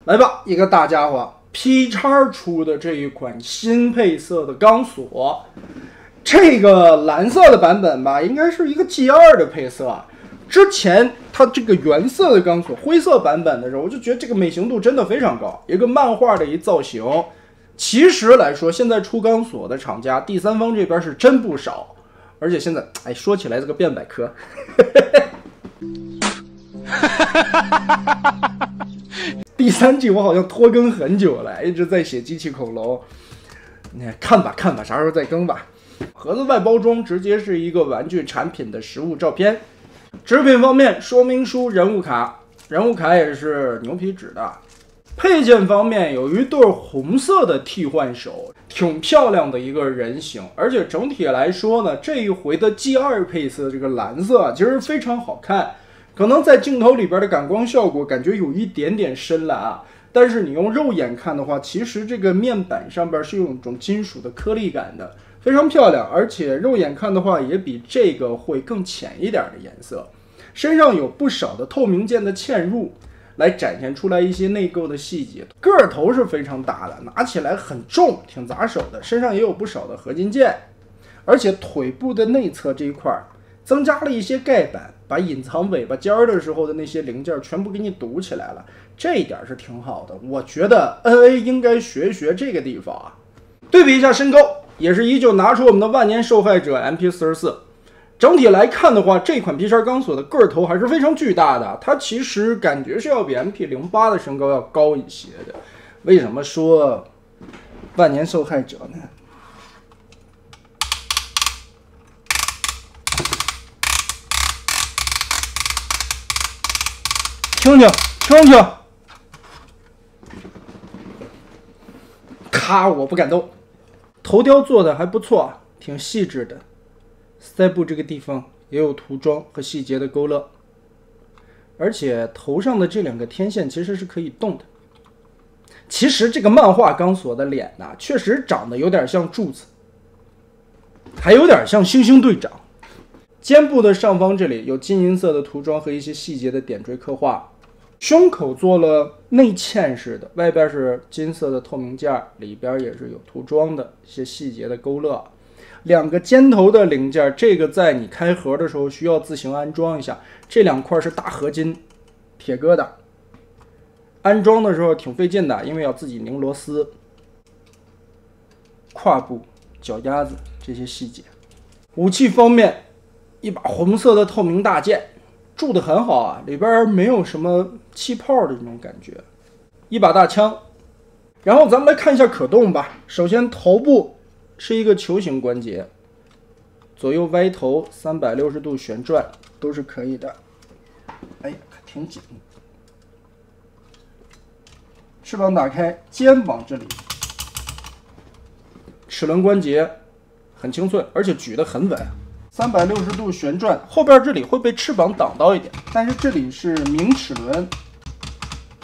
来吧，一个大家伙 P 叉出的这一款新配色的钢索，这个蓝色的版本吧，应该是一个 G2 的配色。之前它这个原色的钢索灰色版本的时候，我就觉得这个美型度真的非常高，一个漫画的一造型。其实来说，现在出钢索的厂家第三方这边是真不少，而且现在说起来这个变百科。第3季我好像拖更很久了，一直在写机器恐龙。看吧，啥时候再更吧。盒子外包装直接是一个玩具产品的实物照片。纸品方面，说明书、人物卡也是牛皮纸的。配件方面有一对红色的替换手，挺漂亮的一个人形。而且整体来说呢，这一回的 G2 配色这个蓝色其实非常好看。可能在镜头里边的感光效果感觉有一点点深蓝啊，但是你用肉眼看的话，其实这个面板上边是有一种金属的颗粒感的，非常漂亮。而且肉眼看的话，也比这个会更浅一点的颜色。身上有不少的透明件的嵌入，来展现出来一些内构的细节。个头是非常大的，拿起来很重，挺砸手的。身上也有不少的合金件，而且腿部的内侧这一块增加了一些盖板，把隐藏尾巴尖的时候的那些零件全部给你堵起来了，这一点是挺好的。我觉得 NA 应该学一学这个地方啊。对比一下身高，也是依旧拿出我们的万年受害者 MP44。整体来看的话，这款 P 叉钢索的个头还是非常巨大的，它其实感觉是要比 MP08 的身高要高一些的。为什么说万年受害者呢？听听，咔，我不敢动。头雕做的还不错，挺细致的。腮部这个地方也有涂装和细节的勾勒，而且头上的这2个天线其实是可以动的。其实这个漫画钢索的脸呢，确实长得有点像柱子，还有点像猩猩队长。肩部的上方这里有金银色的涂装和一些细节的点缀刻画。胸口做了内嵌式的，外边是金色的透明件，里边也是有涂装的一些细节的勾勒。2个尖头的零件，这个在你开盒的时候需要自行安装一下。这2块是大合金铁疙瘩，安装的时候挺费劲的，因为要自己拧螺丝。胯部、脚丫子这些细节。武器方面，一把红色的透明大剑，铸得很好啊，里边没有什么气泡的这种感觉。一把大枪，然后咱们来看一下可动吧。首先头部是一个球形关节，左右歪头360度旋转都是可以的。挺紧。翅膀打开，肩膀这里齿轮关节很清脆，而且举得很稳。360度旋转，后边这里会被翅膀挡到一点，但是这里是明齿轮，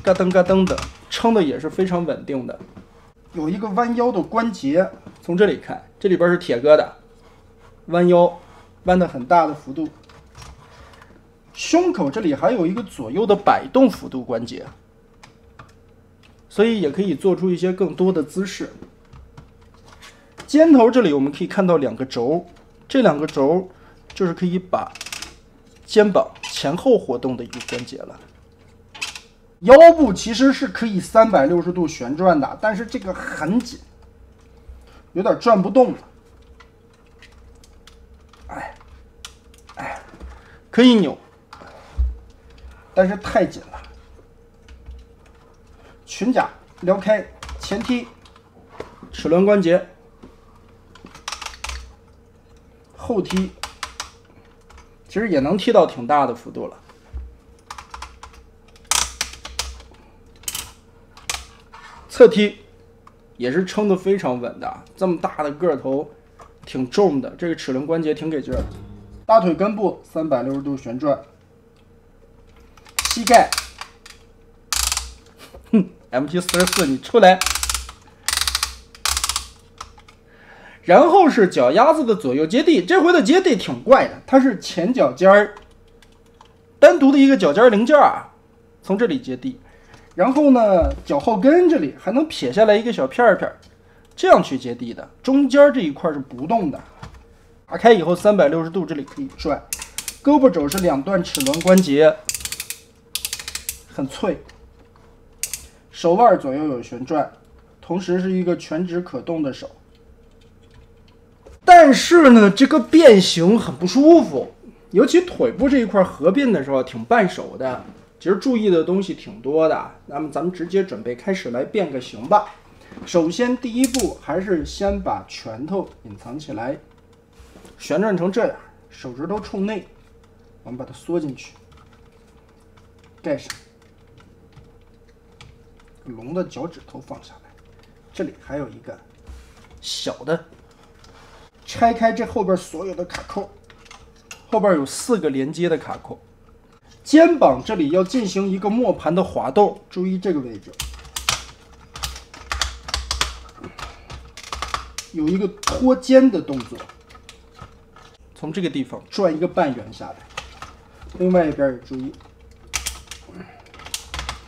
嘎噔嘎噔的，撑的也是非常稳定的。有一个弯腰的关节，从这里看，这里边是铁疙瘩，弯腰弯的很大的幅度。胸口这里还有一个左右的摆动幅度关节，所以也可以做出一些更多的姿势。肩头这里我们可以看到2个轴，这2个轴就是可以把肩膀前后活动的一个关节了。腰部其实是可以360度旋转的，但是这个很紧，有点转不动了。可以扭，但是太紧了。裙甲撩开，前踢，齿轮关节，后踢，其实也能踢到挺大的幅度了。侧踢也是撑得非常稳的，这么大的个头，挺重的，这个齿轮关节挺给劲儿的。大腿根部360度旋转，膝盖，MP44你出来。然后是脚丫子的左右接地，这回的接地挺怪的，它是前脚尖儿单独的一个脚尖零件啊，从这里接地。然后呢，脚后跟这里还能撇下来一个小片片，这样去接地的。中间这一块是不动的。打开以后360度这里可以转，胳膊肘是2段齿轮关节，很脆。手腕左右有旋转，同时是一个全指可动的手。但是呢，这个变形很不舒服，尤其腿部这一块合并的时候挺绊手的。其实注意的东西挺多的，那么咱们直接准备开始来变个形吧。首先第一步还是先把拳头隐藏起来，旋转成这样，手指头冲内，我们把它缩进去，盖上。龙的脚趾头放下来，这里还有一个小的，拆开这后边所有的卡扣，后边有4个连接的卡扣。肩膀这里要进行一个磨盘的滑动，注意这个位置，有一个托肩的动作，从这个地方转一个半圆下来。另外一边也注意，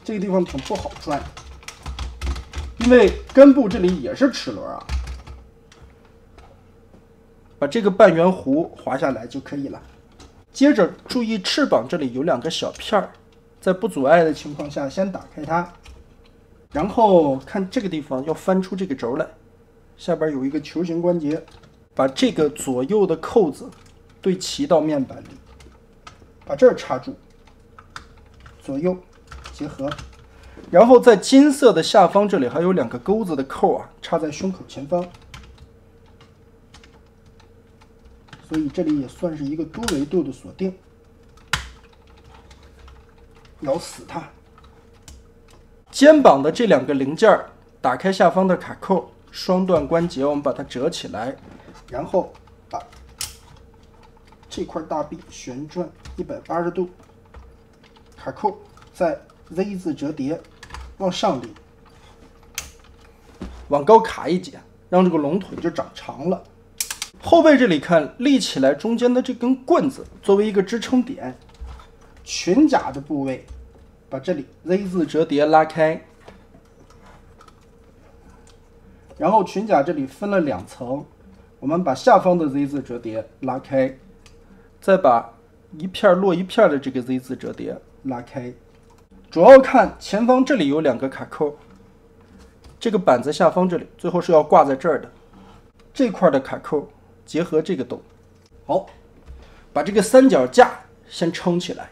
这个地方挺不好转的，因为根部这里也是齿轮啊。把这个半圆弧滑下来就可以了。接着注意翅膀这里有2个小片儿，在不阻碍的情况下先打开它，然后看这个地方要翻出这个轴来，下边有一个球形关节，把这个左右的扣子对齐到面板里，把这儿插住，左右结合，然后在金色的下方这里还有2个钩子的扣啊，插在胸口前方。所以这里也算是一个多维度的锁定，咬死它。肩膀的这2个零件打开下方的卡扣，双段关节我们把它折起来，然后把这块大臂旋转180度，卡扣在 Z 字折叠，往上立，往高卡一截，让这个龙腿就长长了。后背这里看立起来，中间的这根棍子作为一个支撑点。裙甲的部位，把这里 Z 字折叠拉开，然后裙甲这里分了2层，我们把下方的 Z 字折叠拉开，再把一片落一片的这个 Z 字折叠拉开。主要看前方这里有2个卡扣，这个板子下方这里最后是要挂在这儿的，这块的卡扣结合这个洞。好，把这个3脚架先撑起来。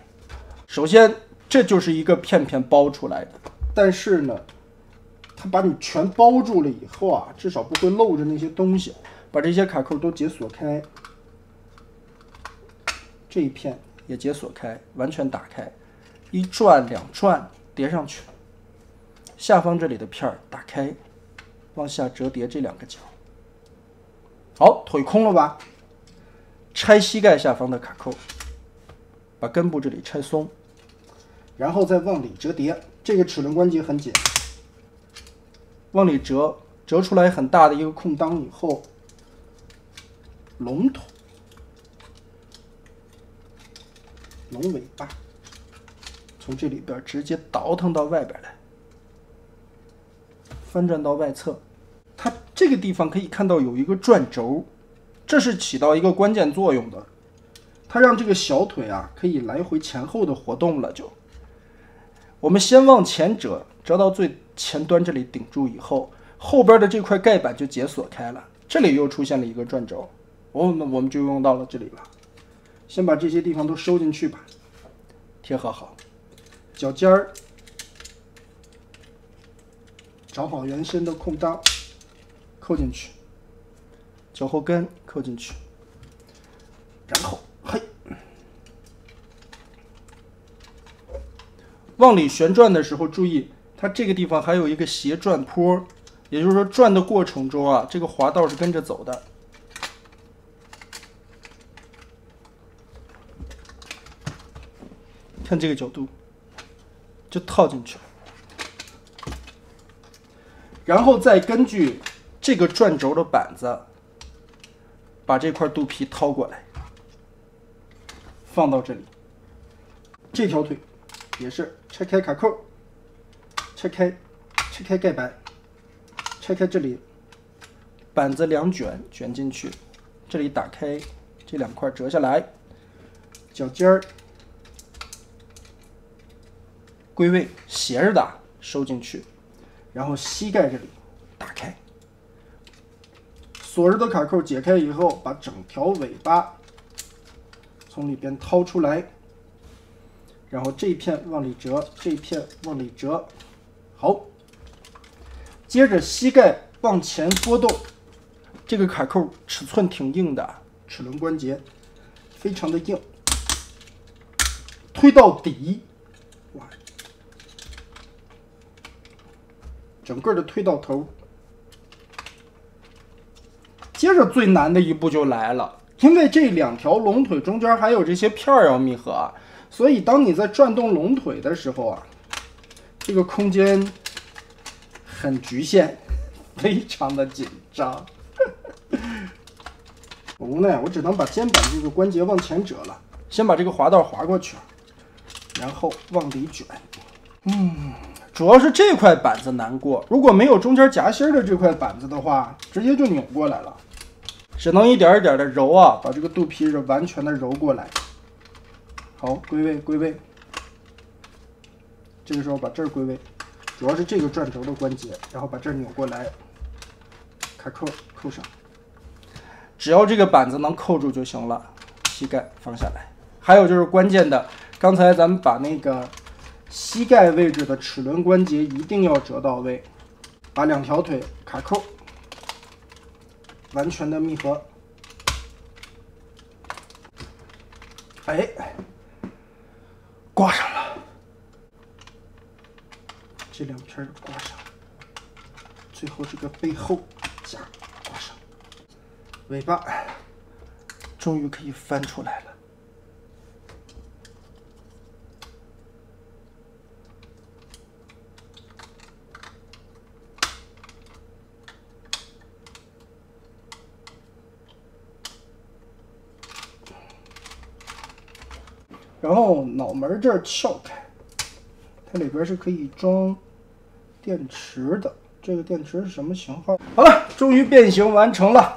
首先这就是一个片片包出来的，但是呢它把你全包住了以后啊，至少不会露着那些东西。把这些卡扣都解锁开，这一片也解锁开，完全打开，1转2转叠上去，下方这里的片儿打开，往下折叠这2个角。好，腿空了吧？拆膝盖下方的卡扣，把根部这里拆松，然后再往里折叠。这个齿轮关节很紧，往里折，折出来很大的一个空当以后，龙头、龙尾巴从这里边直接倒腾到外边来，翻转到外侧。它这个地方可以看到有一个转轴，这是起到一个关键作用的。它让这个小腿啊可以来回前后的活动了。就我们先往前折，折到最前端这里顶住以后，后边的这块盖板就解锁开了，这里又出现了一个转轴，我们就用到了这里了。先把这些地方都收进去吧，贴合好，脚尖儿找好原身的空当，扣进去，脚后跟扣进去，然后嘿，往里旋转的时候注意，它这个地方还有一个斜转坡，也就是说转的过程中啊，这个滑道是跟着走的。看这个角度，就套进去，然后再根据这个转轴的板子，把这块肚皮掏过来，放到这里。这条腿也是拆开卡扣，拆开盖板，拆开这里，板子2卷卷进去，这里打开，这2块折下来，脚尖儿归位，斜着打收进去，然后膝盖这里打开，锁着的卡扣解开以后，把整条尾巴从里边掏出来，然后这一片往里折，这一片往里折，好。接着膝盖往前拨动，这个卡扣尺寸挺硬的，齿轮关节非常的硬，推到底，哇，整个的推到头。接着最难的一步就来了，因为这2条龙腿中间还有这些片儿要密合啊，所以当你在转动龙腿的时候啊，这个空间很局限，非常的紧张。我无奈，我只能把肩膀这个关节往前折了，先把这个滑道滑过去，然后往里卷。主要是这块板子难过，如果没有中间夹心的这块板子的话，直接就扭过来了。只能一点一点的揉啊，把这个肚皮是完全的揉过来。好，归位归位。这个时候把这儿归位，主要是这个转轴的关节，然后把这儿扭过来，卡扣扣上。只要这个板子能扣住就行了，膝盖放下来。还有就是关键的，刚才咱们把那个膝盖位置的齿轮关节一定要折到位，把2条腿卡扣，完全的密合。哎，挂上了，这2片挂上，最后这个背后夹挂上，尾巴终于可以翻出来了。然后脑门这儿撬开，它里边是可以装电池的。这个电池是什么型号？好了，终于变形完成了。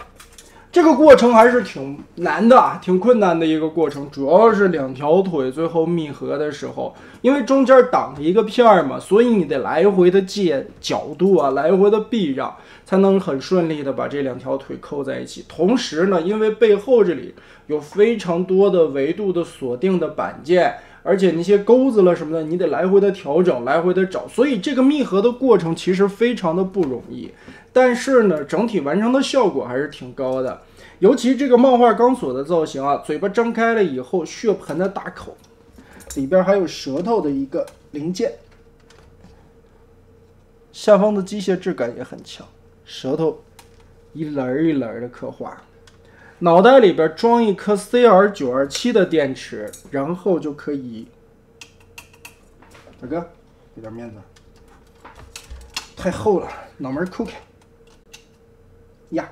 这个过程还是挺难的，挺困难的一个过程，主要是2条腿最后密合的时候，因为中间挡着一个片儿嘛，所以你得来回的借角度啊，来回的避让，才能很顺利的把这2条腿扣在一起。同时呢，因为背后这里有非常多的维度的锁定的板件，而且那些钩子了什么的，你得来回的调整，来回的找，所以这个密合的过程其实非常的不容易。但是呢，整体完成的效果还是挺高的。尤其这个漫画钢索的造型啊，嘴巴张开了以后，血盆的大口，里边还有舌头的一个零件，下方的机械质感也很强，舌头一轮一轮的刻画。脑袋里边装一颗 CR927的电池，然后就可以。大哥，给点面子，太厚了，脑门抠开。呀，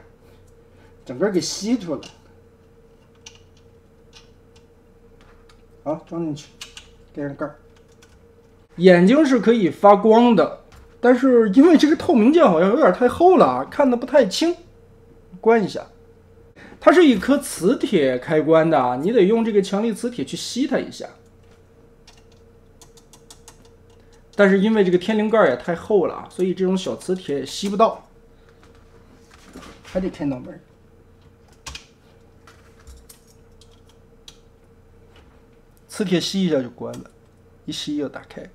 整个给吸出来。好，装进去，盖上盖儿。眼睛是可以发光的，但是因为这个透明件好像有点太厚了啊，看得不太清。关一下。它是一颗磁铁开关的啊，你得用这个强力磁铁去吸它一下。但是因为这个天灵盖也太厚了啊，所以这种小磁铁也吸不到。还得开脑门，磁铁吸一下就关了，一吸又打开。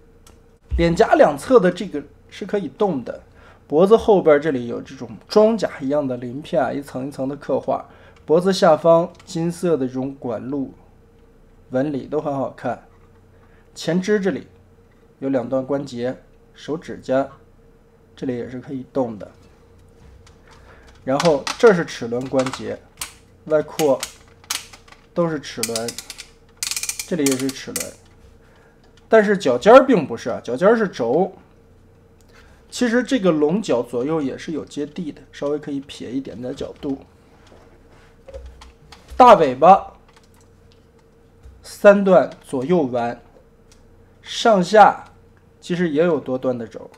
脸颊两侧的这个是可以动的，脖子后边这里有这种装甲一样的鳞片啊，一层一层的刻画。脖子下方金色的这种管路纹理都很好看。前肢这里有2段关节，手指甲这里也是可以动的。然后这是齿轮关节，外扩都是齿轮，这里也是齿轮，但是脚尖并不是啊，脚尖是轴。其实这个龙角左右也是有接地的，稍微可以撇一点的角度。大尾巴3段左右弯，上下其实也有多段的轴，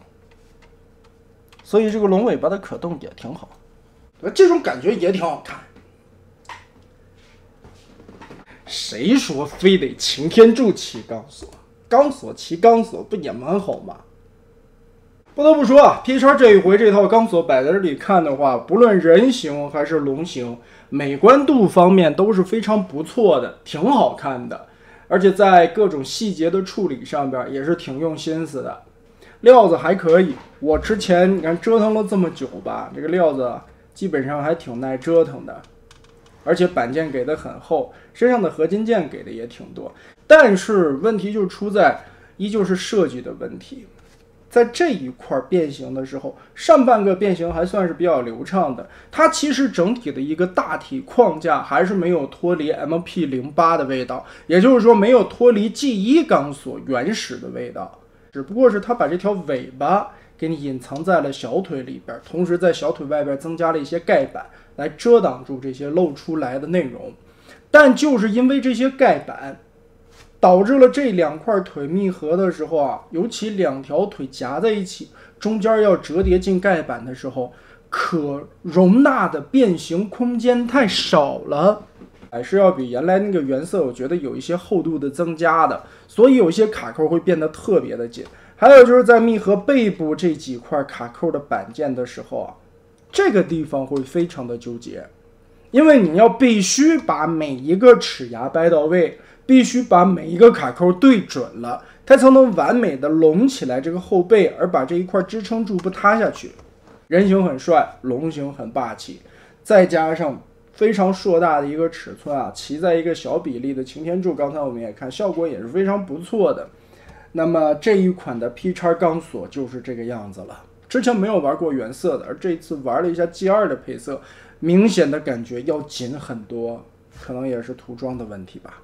所以这个龙尾巴的可动也挺好，这种感觉也挺好看。谁说非得擎天柱骑钢索？钢索骑钢索不也蛮好吗？不得不说啊 ，P 叉这一回这套钢索摆在这里看的话，不论人形还是龙形，美观度方面都是非常不错的，挺好看的。而且在各种细节的处理上边也是挺用心思的，料子还可以。我之前你看折腾了这么久吧，这个料子基本上还挺耐折腾的，而且板件给的很厚，身上的合金件给的也挺多。但是问题就出在依旧是设计的问题。在这一块变形的时候，上半个变形还算是比较流畅的，它其实整体的一个大体框架还是没有脱离 MP08 的味道，也就是说没有脱离 G1 钢索原始的味道，只不过是它把这条尾巴给你隐藏在了小腿里边，同时在小腿外边增加了一些盖板来遮挡住这些露出来的内容。但就是因为这些盖板导致了这两块腿密合的时候啊，尤其两条腿夹在一起，中间要折叠进盖板的时候，可容纳的变形空间太少了，还是要比原来那个原色我觉得有一些厚度的增加的，所以有些卡扣会变得特别的紧。还有就是在密合背部这几块卡扣的板件的时候啊，这个地方会非常的纠结，因为你要必须把每一个齿牙掰到位，必须把每一个卡扣对准了，它才能完美的拢起来这个后背，而把这一块支撑住不塌下去。人形很帅，龙形很霸气，再加上非常硕大的一个尺寸啊，骑在一个小比例的擎天柱，刚才我们也看效果也是非常不错的。那么这一款的 P 叉钢索就是这个样子了。之前没有玩过原色的，而这一次玩了一下 G2 的配色，明显的感觉要紧很多，可能也是涂装的问题吧。